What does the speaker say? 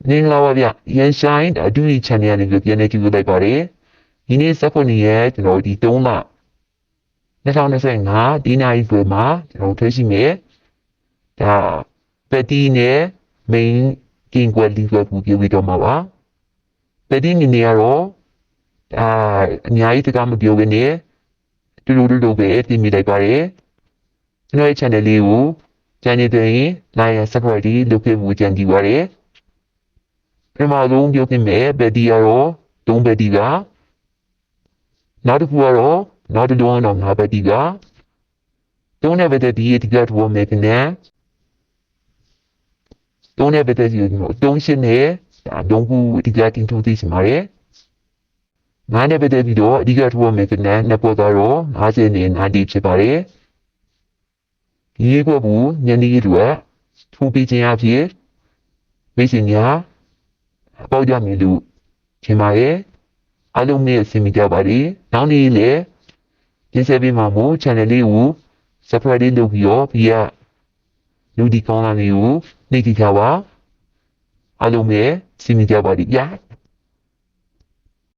မင်္ဂလာပါဗျရန်ဆိုင်အတူဒီ channel လေးကိုပြန်နေကြည့်လိုက်ပါတယ်ဒီနေ့19ရက်ကျွန်တော်ဒီ3လ2025ဒီနေ့ဆိုမှာကျွန်တော်ထွက်ရှိမယ်ဒါပက်တီနဲ့ main king quality ကိုပြောပြတော့မှာပါပက်တီနေနေရတော့အများကြီးတကမပြောဘဲနဲ့တူတူပဲပြင်မိလိုက်ပါတယ်ကျွန်တော်ရဲ့ channel လေးကိုကြမ်းနေတဲ့ရင် like and subscribe လုပ်ခဲ့ဖို့ကြံကြည့်ပါတယ်ပထမဆုံးပြောပြမယ်ဘက်တီကတော့3ဘက်တီကနောက်တစ်ခုကတော့နောက်တစ်လုံးတော့5ဘက်တီက3နဲ့ဘက်တီအဓိကထောမယ်ခင်ဗျာ3နဲ့ဘက်တီ3ရှင်းနဲ့ဒုံးကူအဓိကတင်ထုတ်သိချင်ပါတယ်9နဲ့ဘက်တီတော့အဓိကထောမယ်ခင်ဗျာနှစ်ပေါ်ကတော့50နဲ့90ဖြစ်ပါတယ်ဒီကွက်ဘူးညနေတွေထိုးပေးခြင်းအဖြစ်မိတ်ဆွေများပေါက်ကြမယ်လို့ထင်ပါတယ်အားလုံးနဲ့အဆင်ပြေကြပါစေနောက်နေ့လည်းပြင်ဆင်ပေးမှာမို့ channel လေးကို subscribe လုပ်ပြီးတော့ဒီကလူဒီကောင်းလာလေးကိုနှိပ်ကြည့်ကြပါအားလုံးနဲ့အဆင်ပြေကြပါစေဗျာ